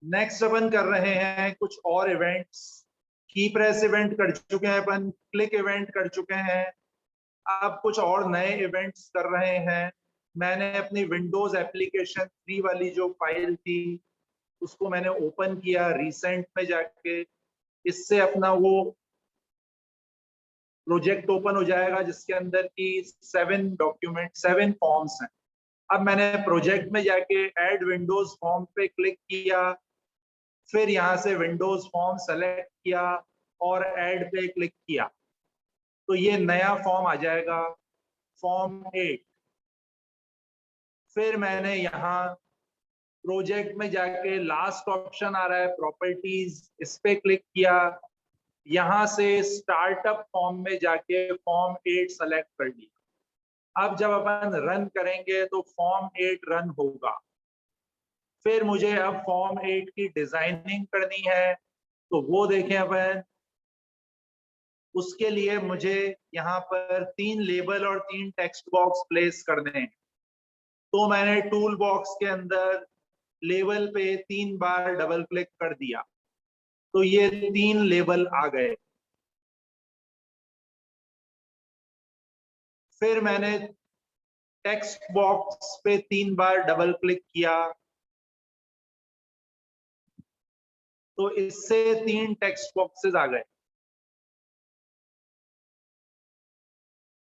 Next अपन कर रहे हैं कुछ और इवेंट्स। की प्रेस इवेंट कर चुके हैं अपन, क्लिक इवेंट कर चुके हैं, अब कुछ और नए इवेंट्स कर रहे हैं। मैंने अपनी विंडोज एप्लीकेशन 3 वाली जो फाइल थी उसको मैंने ओपन किया रिसेंट में जाके। इससे अपना वो प्रोजेक्ट ओपन हो जाएगा जिसके अंदर की 7 फॉर्म्स हैं। अब मैंने प्रोजेक्ट में जाके ऐड विंडोज फॉर्म पे क्लिक किया, फिर यहाँ से विंडोज फॉर्म सेलेक्ट किया और ऐड पे क्लिक किया, तो ये नया फॉर्म आ जाएगा, फॉर्म 8। फिर मैंने यहाँ प्रोजेक्ट में जाके लास्ट ऑप्शन आ रहा है प्रॉपर्टीज, इस पे क्लिक किया, यहाँ से स्टार्टअप फॉर्म में जाके फॉर्म 8 सेलेक्ट कर लिया। अब जब अपन रन करेंगे तो फॉर्म 8 रन होगा। फिर मुझे अब फॉर्म 8 की डिजाइनिंग करनी है, तो वो देखें अपन। उसके लिए मुझे यहाँ पर 3 लेबल और 3 टेक्स्ट बॉक्स प्लेस करने हैं। तो मैंने टूल बॉक्स के अंदर लेबल पे 3 बार डबल क्लिक कर दिया, तो ये 3 लेबल आ गए। फिर मैंने टेक्स्ट बॉक्स पे 3 बार डबल क्लिक किया, तो इससे 3 टेक्स्ट बॉक्सेस आ गए।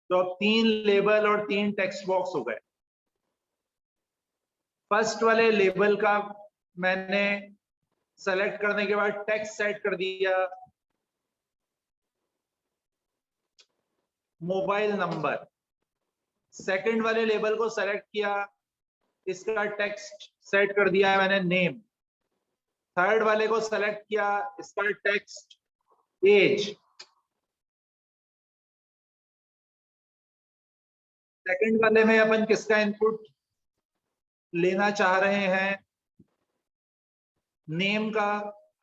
तो अब 3 लेबल और 3 टेक्स्ट बॉक्स हो गए। फर्स्ट वाले लेबल का मैंने सेलेक्ट करने के बाद टेक्स्ट सेट कर दिया, मोबाइल नंबर। सेकंड वाले लेबल को सेलेक्ट किया, इसका टेक्स्ट सेट कर दिया है मैंने, नेम। थर्ड वाले को सेलेक्ट किया, इसका टेक्स्ट एज। सेकंड वाले में अपन किसका इनपुट लेना चाह रहे हैं, नेम का।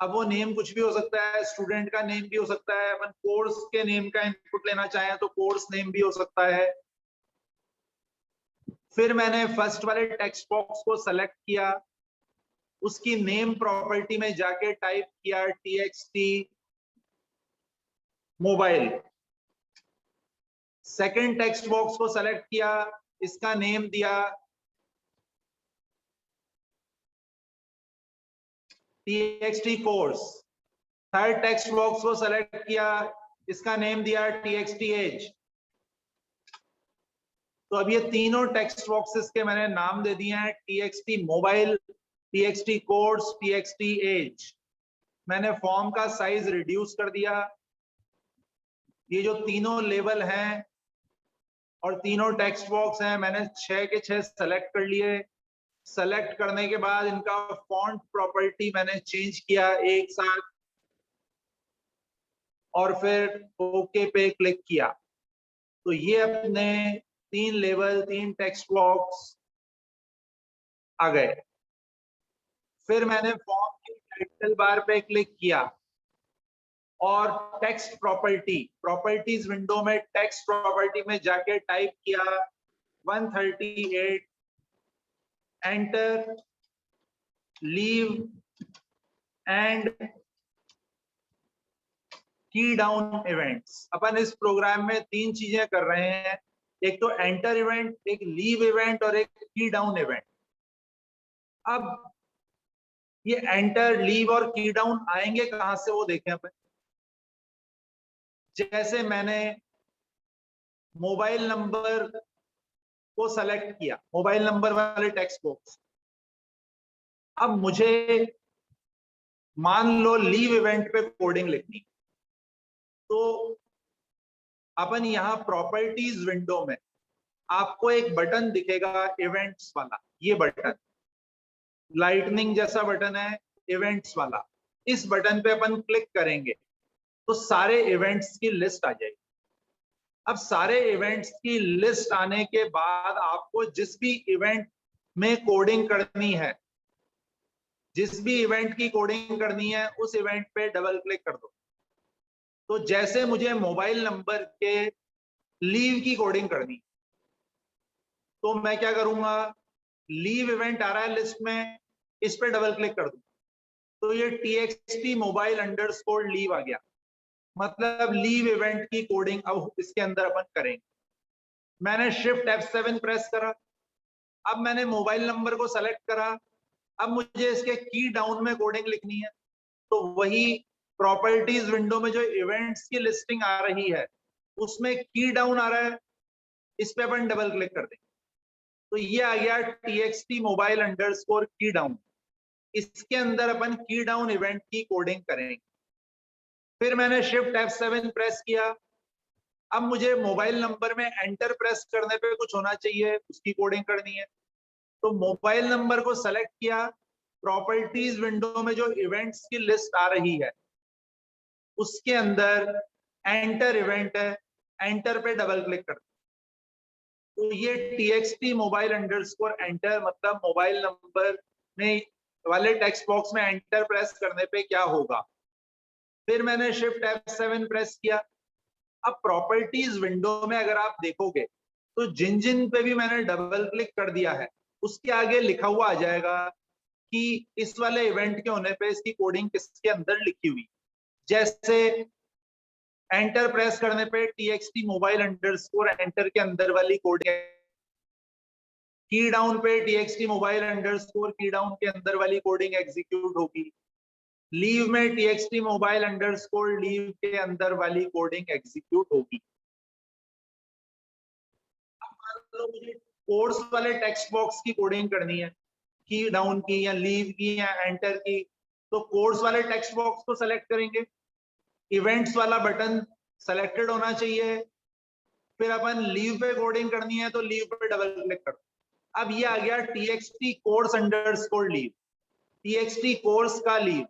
अब वो नेम कुछ भी हो सकता है, स्टूडेंट का नेम भी हो सकता है, अपन कोर्स के नेम का इनपुट लेना चाहें तो कोर्स नेम भी हो सकता है। फिर मैंने फर्स्ट वाले टेक्स्ट बॉक्स को सेलेक्ट किया, उसकी नेम प्रॉपर्टी में जाके टाइप किया txt mobile. Second text box को सेलेक्ट किया, इसका नेम दिया txt course. Third text box को सेलेक्ट किया, इसका नेम दिया txt एज। तो अब ये तीनों टेक्स्ट बॉक्सेस के मैंने नाम दे दिए हैं, txt mobile, txt course, txt age. मैंने फॉर्म का साइज रिड्यूस कर दिया। ये जो तीनों लेबल हैं और तीनों टेक्स्ट बॉक्स हैं, मैंने 6 के 6 सेलेक्ट कर लिए। सेलेक्ट करने के बाद इनका फॉन्ट प्रॉपर्टी मैंने चेंज किया एक साथ, और फिर ओके पे क्लिक किया। तो ये अपने 3 लेबल, 3 टेक्स्ट बॉक्स आ गए। फिर मैंने फॉर्म की टाइटल बार पे क्लिक किया और टेक्स्ट प्रॉपर्टीज विंडो में टेक्स्ट प्रॉपर्टी में जाके टाइप किया 138, एंटर, लीव एंड की डाउन इवेंट्स। अपन इस प्रोग्राम में 3 चीजें कर रहे हैं, एक तो एंटर इवेंट, एक लीव इवेंट और एक की डाउन इवेंट। अब ये एंटर, लीव और की डाउन आएंगे कहां से वो देखें अपन। जैसे मैंने मोबाइल नंबर को सेलेक्ट किया, मोबाइल नंबर वाले टेक्स्ट बॉक्स। अब मुझे मान लो लीव इवेंट पे कोडिंग लिखनी, तो अपन यहां प्रॉपर्टीज विंडो में आपको एक बटन दिखेगा इवेंट्स वाला, ये बटन लाइटनिंग जैसा बटन है, इवेंट्स वाला। इस बटन पे अपन क्लिक करेंगे तो सारे इवेंट्स की लिस्ट आ जाएगी। अब सारे इवेंट्स की लिस्ट आने के बाद आपको जिस भी इवेंट में कोडिंग करनी है, जिस भी इवेंट की कोडिंग करनी है, उस इवेंट पे डबल क्लिक कर दो। तो जैसे मुझे मोबाइल नंबर के लीव की कोडिंग करनी, तो मैं क्या करूंगा, लीव इवेंट आ रहा है लिस्ट में, इस पे डबल क्लिक कर दूं। तो ये txt मोबाइल अंडरस्कोर लीव आ गया, मतलब लीव इवेंट की कोडिंग अब इसके अंदर अपन करेंगे। मैंने शिफ्ट F7 प्रेस करा, अब मैंने मोबाइल नंबर को सेलेक्ट करा, अब मुझे इसके की डाउन में कोडिंग लिखनी है। तो वही प्रॉपर्टीज विंडो में जो इवेंट्स की लिस्टिंग आ रही है उसमें की डाउन आ रहा है, इस पे अपन डबल क्लिक कर देंगे। तो ये आ गया txt मोबाइल अंडरस्कोर की डाउन। इसके अंदर अपन की डाउन इवेंट की कोडिंग करेंगे। फिर मैंने शिफ्ट F7 प्रेस किया, अब मुझे मोबाइल नंबर में एंटर प्रेस करने पे कुछ होना चाहिए, उसकी कोडिंग करनी है। तो मोबाइल नंबर को सेलेक्ट किया, प्रॉपर्टीज विंडो में जो इवेंट्स की लिस्ट आ रही है उसके अंदर एंटर इवेंट है, एंटर पे डबल क्लिक कर। तो ये txt मोबाइल अंडरस्कोर एंटर, मतलब मोबाइल नंबर में वाले टेक्स्ट बॉक्स में एंटर प्रेस करने पे क्या होगा। फिर मैंने शिफ्ट F7 प्रेस किया। अब प्रॉपर्टीज विंडो में अगर आप देखोगे तो जिन जिन पे भी मैंने डबल क्लिक कर दिया है उसके आगे लिखा हुआ आ जाएगा कि इस वाले इवेंट के होने पे इसकी कोडिंग किसके अंदर लिखी हुई। जैसे एंटर प्रेस करने पे txt मोबाइल अंडरस्कोर एंटर के अंदर वाली कोडिंग, की डाउन पे txt मोबाइल अंडरस्कोर की डाउन के अंदर वाली कोडिंग एग्जीक्यूट होगी। लीव में txt मोबाइल अंडरस्कोर लीव के अंदर वाली कोडिंग एग्जीक्यूट होगी। अब मान लो मुझे कोर्स वाले टेक्स्ट बॉक्स की कोडिंग करनी है, की डाउन की या लीव की या एंटर की। तो कोर्स वाले टेक्स्ट बॉक्स को सेलेक्ट करेंगे, इवेंट्स वाला बटन सेलेक्टेड होना चाहिए। फिर अपन लीव पे कोडिंग करनी है तो लीव पे डबल क्लिक करो। अब ये आ गया txt course underscore leave, txt course का लीव।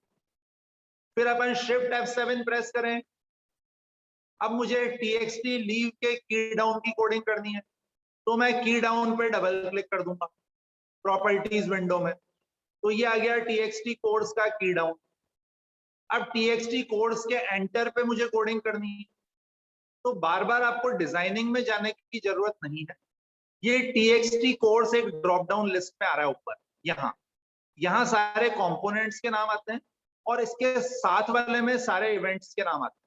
फिर अपन शिफ्ट F7 प्रेस करें, अब मुझे txt लीव के की डाउन की कोडिंग करनी है तो मैं की डाउन पे डबल क्लिक कर दूंगा प्रॉपर्टीज विंडो में। तो ये आ गया txt कोर्स का की डाउन। अब txt कोर्स के एंटर पे मुझे कोडिंग करनी है तो बार बार आपको डिजाइनिंग में जाने की जरूरत नहीं है। ये txt कोर्स एक ड्रॉप डाउन लिस्ट में आ रहा है ऊपर, यहाँ सारे कंपोनेंट्स के नाम आते हैं और इसके साथ वाले में सारे इवेंट्स के नाम आते हैं।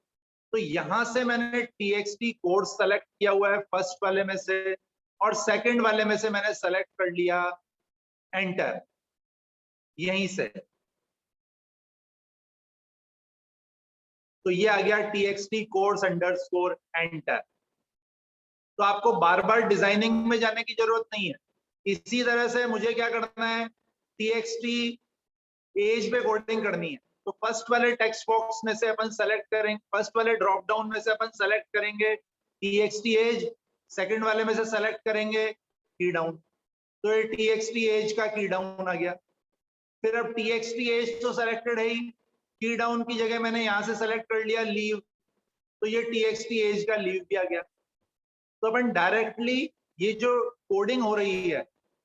तो यहां से मैंने txt कोर्स सेलेक्ट किया हुआ है फर्स्ट वाले में से, और सेकंड वाले में से मैंने सेलेक्ट कर लिया एंटर यहीं से। तो ये आ गया txt कोर्स अंडरस्कोर एंटर। तो आपको बार बार डिजाइनिंग में जाने की जरूरत नहीं है। इसी तरह से मुझे क्या करना है, txt एज पे कोडिंग करनी है तो फर्स्ट वाले टेक्स्ट बॉक्स में से अपन सेलेक्ट करेंगे, फर्स्ट वाले ड्रॉप डाउन में से अपन सेलेक्ट करेंगे txt एज, सेकंड वाले में से सेलेक्ट करेंगे की डाउन। तो ये txt एज का की डाउन आ गया। फिर अब txt एज तो सेलेक्टेड है ही, की डाउन की जगह मैंने यहां से सेलेक्ट कर लिया लीव, तो ये txt एज का लीव भी आ गया। तो अपन डायरेक्टली ये जो कोडिंग हो रही है,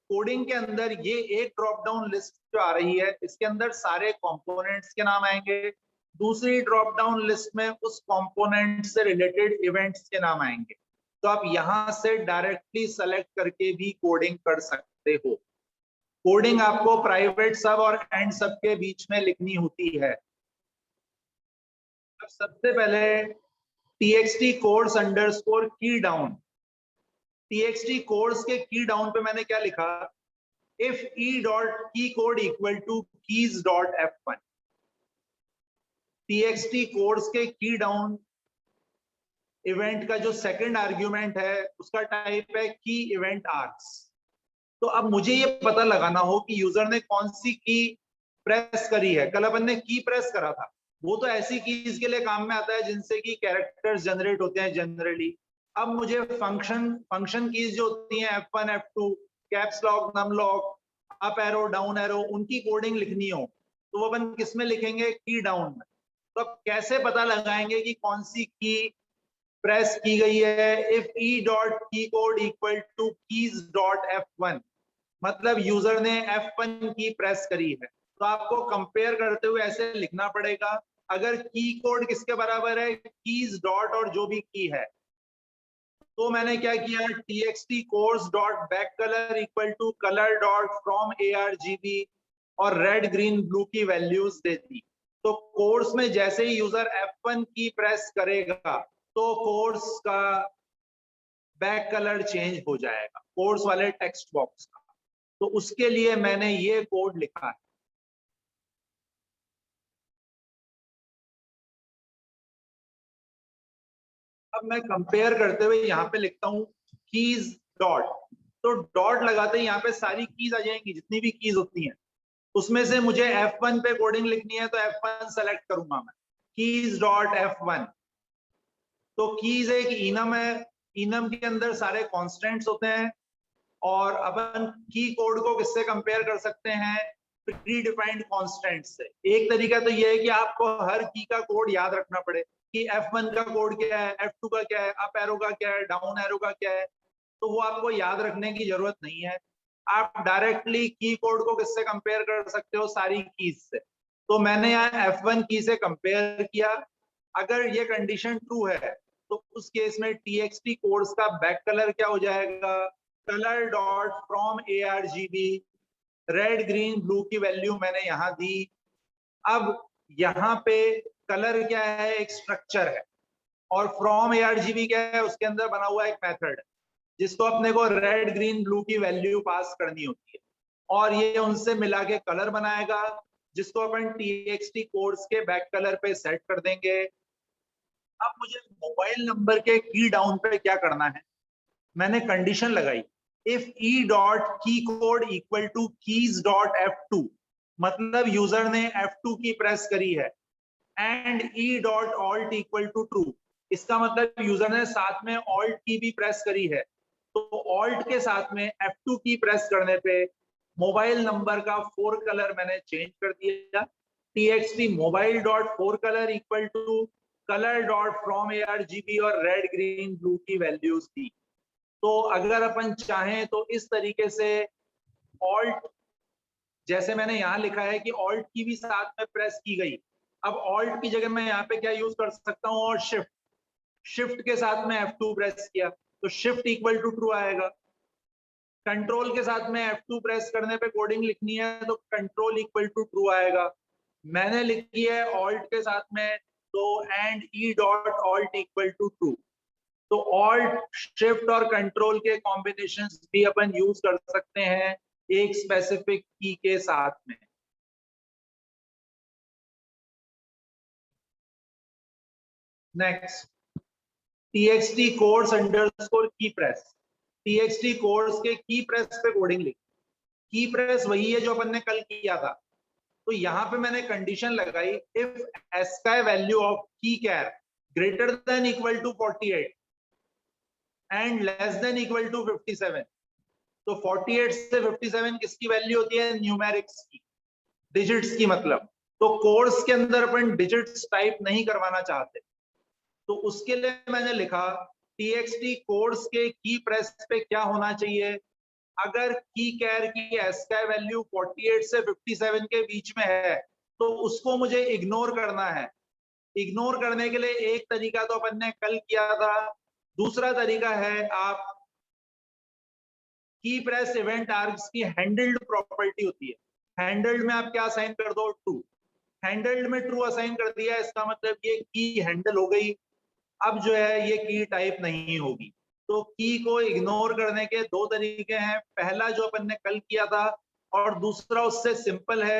कोडिंग के अंदर ये एक ड्रॉप डाउन लिस्ट जो आ रही है इसके अंदर सारे कंपोनेंट्स के नाम आएंगे, दूसरी ड्रॉप डाउन लिस्ट में उस कंपोनेंट से रिलेटेड इवेंट्स के नाम आएंगे। तो आप यहां से डायरेक्टली सेलेक्ट करके भी कोडिंग कर सकते हो। कोडिंग आपको प्राइवेट सब और एंड सब के बीच में लिखनी होती है। अब सबसे पहले txt कोर्स अंडरस्कोर की डाउन, txt कोर्स के की डाउन पे मैंने क्या लिखा, if e dot key code equal to keys dot f1। txt course के की डाउन इवेंट का जो सेकंड आर्ग्यूमेंट है उसका टाइप है की इवेंट आर्क्स। तो अब मुझे ये पता लगाना हो कि यूजर ने कौन सी की प्रेस करी है। कल अपन ने की प्रेस करा था, वो तो ऐसी कीज के लिए काम में आता है जिनसे कि कैरेक्टर्स जनरेट होते हैं जनरली। अब मुझे फंक्शन कीज जो होती हैं F1 F2 caps lock num lock up arrow down arrow, उनकी कोडिंग लिखनी हो तो वो अपन किस में लिखेंगे, की डाउन में। तो अब कैसे पता लगाएंगे कि कौन सी की प्रेस की गई है। If e dot key code equal to keys dot f1, मतलब यूजर ने F1 की प्रेस करी है। तो आपको कंपेयर करते हुए ऐसे लिखना पड़ेगा, अगर की कोड किसके बराबर है, कीज डॉट और जो भी की है। तो मैंने क्या किया, txt course dot back colour equal to colour dot from argb और रेड ग्रीन ब्लू की वैल्यूज दे दी। तो कोर्स में जैसे ही यूजर F1 की प्रेस करेगा तो कोर्स का बैक कलर चेंज हो जाएगा, कोर्स वाले टेक्स्ट बॉक्स का। तो उसके लिए मैंने ये कोड लिखा है। अब मैं कंपेयर करते हुए यहाँ पे लिखता हूँ कीज डॉट। तो डॉट लगाते ही यहाँ पे सारी कीज आ जाएंगी, जितनी भी कीज होती हैं। उसमें से मुझे F1 पे कोडिंग लिखनी है तो F1 सेलेक्ट करूंगा मैं, कीज डॉट F1। तो कीज एक इनम है, इनम के अंदर सारे कॉन्स्टेंट्स होते हैं। और अपन की कोड को किससे कंपेयर कर सकते हैं? प्री डिफाइंड कॉन्स्टेंट से। एक तरीका तो ये है कि आपको हर की का कोड याद रखना पड़े कि F1 का कोड क्या है, F2 का क्या है, अप एरो का क्या है, डाउन एरो का क्या है। तो वो आपको याद रखने की जरूरत नहीं है। आप डायरेक्टली की कोड को किससे कंपेयर कर सकते हो? सारी कीज से। तो मैंने यहाँ F1 की से कंपेयर किया। अगर ये कंडीशन ट्रू है तो उस केस में txt कोड्स का बैक कलर क्या हो जाएगा? Colour dot from ARGB, red green blue की वैल्यू मैंने यहां दी। अब यहाँ पे कलर क्या है? एक स्ट्रक्चर है। और फ्रॉम ARGB क्या है? उसके अंदर बना हुआ एक मेथड जिसको अपने को रेड ग्रीन ब्लू की वैल्यू पास करनी होती है, और ये उनसे मिला के कलर बनाएगा जिसको अपन txt कोड्स के बैक कलर पे सेट कर देंगे। अब मुझे मोबाइल नंबर के की डाउन पे क्या करना है? मैंने कंडीशन लगाई, if e dot key code equal to keys dot F2, मतलब यूजर ने F2 की प्रेस करी है, and e dot alt equal to true, इसका मतलब यूजर ने साथ में ऑल्ट की भी प्रेस करी है। तो ऑल्ट के साथ में F2 की प्रेस करने पे मोबाइल नंबर का 4 कलर मैंने चेंज कर दिया। txt mobile dot 4 colour equal to colour dot from ARGB और रेड ग्रीन ब्लू की वैल्यूज दी। तो अगर अपन चाहें तो इस तरीके से ऑल्ट, जैसे मैंने यहाँ लिखा है कि ऑल्ट की भी साथ में प्रेस की गई, अब ऑल्ट की जगह मैं यहाँ पे क्या यूज कर सकता हूँ? और शिफ्ट, शिफ्ट के साथ में F2 प्रेस किया तो शिफ्ट इक्वल टू ट्रू आएगा। कंट्रोल के साथ में F2 प्रेस करने पे कोडिंग लिखनी है तो कंट्रोल इक्वल टू ट्रू आएगा। मैंने लिखी है ऑल्ट के साथ में, तो and e dot alt equal to true. तो ऑल्ट, शिफ्ट और कंट्रोल के कॉम्बिनेशंस भी अपन यूज कर सकते हैं एक स्पेसिफिक की के साथ में। नेक्स्ट, txt कोड्स अंडरस्कोर की प्रेस। txt कोड्स के की प्रेस पे कोडिंग लिखी। की प्रेस वही है जो अपन ने कल किया था। तो यहाँ पे मैंने कंडीशन लगाई, इफ ASCII वैल्यू ऑफ की char greater than equal to 48 and less than equal to 57। तो 48 से 57 किसकी वैल्यू होती है? न्यूमेरिक्स की, डिजिट्स की मतलब। तो कोड्स के अंदर अपन डिजिट्स टाइप नहीं करवाना चाहते, तो उसके लिए मैंने लिखा txt कोड्स के की प्रेस पे क्या होना चाहिए? अगर की कैर की ASCII वैल्यू 48 से 57 के बीच में है तो उसको मुझे इग्नोर करना है। इग्नोर करने के लिए एक तरीका तो अपन ने कल किया था, दूसरा तरीका है आप की प्रेस इवेंट आर्ग्स की हैंडल्ड प्रॉपर्टी होती है। हैंडल्ड में आप क्या असाइन कर दो? ट्रू। हैंडल्ड में ट्रू असाइन कर दिया, इसका मतलब ये की हैंडल हो गई। अब जो है ये की टाइप नहीं होगी। तो की को इग्नोर करने के दो तरीके हैं, पहला जो अपन ने कल किया था, और दूसरा उससे सिंपल है,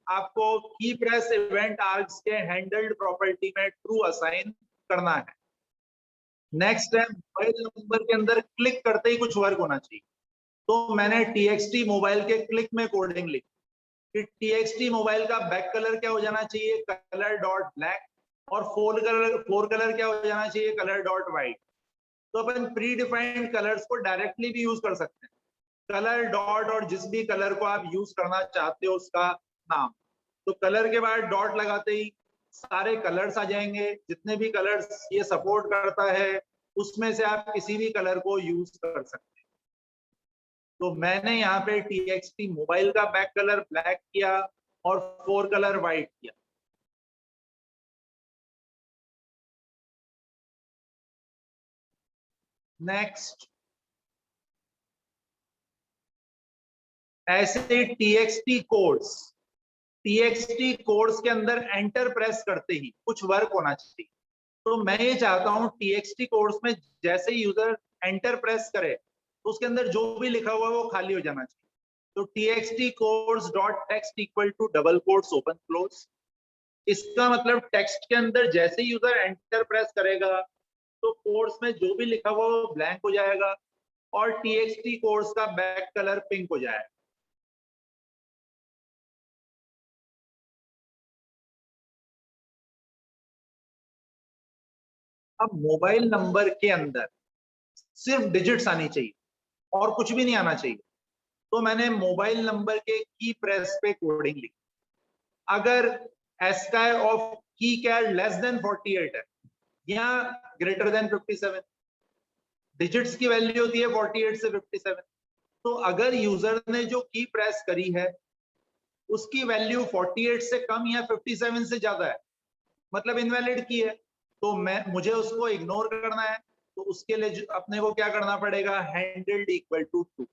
आपको की प्रेस इवेंट आर्ग्स के हैंडल्ड प्रॉपर्टी में ट्रू असाइन करना है। नेक्स्ट है, मोबाइल नंबर के अंदर क्लिक करते ही कुछ वर्क होना चाहिए। तो मैंने txt मोबाइल के क्लिक में कोडिंग लिखी कि txt मोबाइल का बैक कलर क्या हो जाना चाहिए? Colour dot black. और फोर कलर क्या हो जाना चाहिए? Colour dot white. तो अपन प्री डिफाइंड कलर्स को डायरेक्टली भी यूज कर सकते हैं, कलर डॉट और जिस भी कलर को आप यूज करना चाहते हो उसका नाम। तो कलर के बाद डॉट लगाते ही सारे कलर्स आ जाएंगे, जितने भी कलर्स ये सपोर्ट करता है उसमें से आप किसी भी कलर को यूज कर सकते हैं। तो मैंने यहाँ पे txt मोबाइल का बैक कलर ब्लैक किया और 4 कलर व्हाइट किया। नेक्स्ट, ऐसे txt कोड्स टीएक्सटी कोड्स के अंदर एंटर प्रेस करते ही कुछ वर्क होना चाहिए। तो मैं ये चाहता हूं टीएक्सटी कोड्स में जैसे ही यूजर एंटर प्रेस करे तो उसके अंदर जो भी लिखा हुआ है वो खाली हो जाना चाहिए। तो TXT codes dot text equal to double quotes open close. इसका मतलब टेक्स्ट के अंदर जैसे ही यूजर एंटर प्रेस करेगा तो कोड्स में जो भी लिखा हुआ वो ब्लैंक हो जाएगा और टीएक्सटी कोड्स का बैक कलर पिंक हो जाएगा। अब मोबाइल नंबर के अंदर सिर्फ डिजिट्स आनी चाहिए और कुछ भी नहीं आना चाहिए। तो मैंने मोबाइल नंबर के की प्रेस पे कोडिंग लिखी। अगर एस्काई ऑफ की कैर लेस देन 48 है या ग्रेटर देन 57, डिजिट्स की वैल्यू होती है 48 से 57। तो अगर यूजर ने जो की प्रेस करी है उसकी वैल्यू 48 से कम या 57 से ज्यादा है, मतलब इनवैलिड की है, तो मुझे उसको इग्नोर करना है। तो उसके लिए अपने को क्या करना पड़ेगा, हैंडल्ड इक्वल टू ट्रू।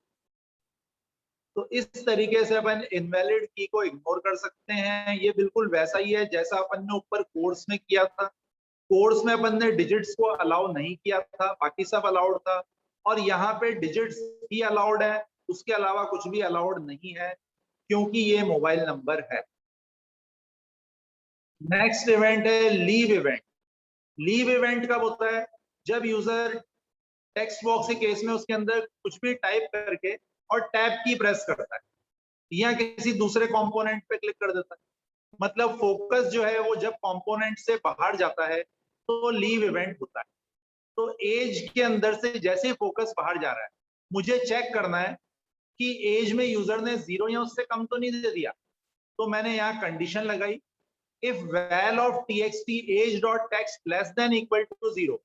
तो इस तरीके से अपन इनवैलिड की को इग्नोर कर सकते हैं। ये बिल्कुल वैसा ही है जैसा अपन ने ऊपर कोर्स में किया था। कोर्स में अपन ने डिजिट्स को अलाउ नहीं किया था, बाकी सब अलाउड था, और यहाँ पे डिजिट्स ही अलाउड है, उसके अलावा कुछ भी अलाउड नहीं है क्योंकि ये मोबाइल नंबर है। नेक्स्ट इवेंट है लीव इवेंट। लीव इवेंट कब होता है, जब यूजर टेक्स्ट बॉक्स के केस में उसके अंदर कुछ भी टाइप करके और टैब की प्रेस करता है या किसी दूसरे कंपोनेंट पे क्लिक कर देता है। मतलब फोकस जो है वो जब कंपोनेंट से बाहर जाता है तो लीव इवेंट होता है। तो एज के अंदर से जैसे ही फोकस बाहर जा रहा है, मुझे चेक करना है कि एज में यूजर ने 0 या उससे कम तो नहीं दे दिया। तो मैंने यहाँ कंडीशन लगाई, if val of txt age dot text less than equal to 0,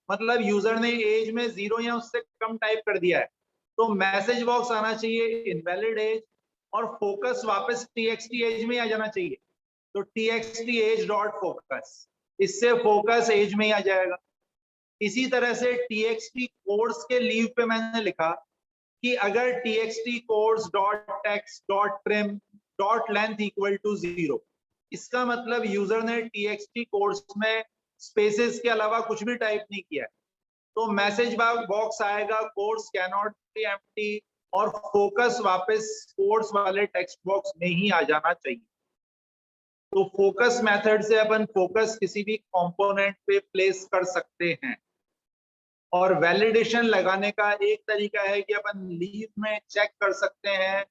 मतलब यूजर ने एज में 0 या उससे कम टाइप कर दिया है तो मैसेज बॉक्स आना चाहिए इनवैलिड एज और फोकस वापस txt एज में आ जाना चाहिए। तो txt age dot focus, इससे फोकस एज में ही आ जाएगा। इसी तरह से txt कोड्स के लीव पे मैंने लिखा कि अगर txt codes dot text dot trim dot length equal to 0, इसका मतलब यूजर ने txt कोड्स में स्पेसेस के अलावा कुछ भी टाइप नहीं किया है, तो मैसेज बॉक्स आएगा codes can not be empty और फोकस वापस कोड्स वाले टेक्स्ट बॉक्स में ही आ जाना चाहिए। तो फोकस मेथड से अपन फोकस किसी भी कंपोनेंट पे प्लेस कर सकते हैं। और वैलिडेशन लगाने का एक तरीका है कि अपन लीव में चेक कर सकते हैं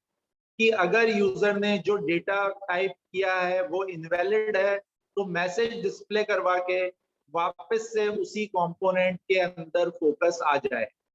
कि अगर यूजर ने जो डेटा टाइप किया है वो इनवैलिड है तो मैसेज डिस्प्ले करवा के वापस से उसी कंपोनेंट के अंदर फोकस आ जाए।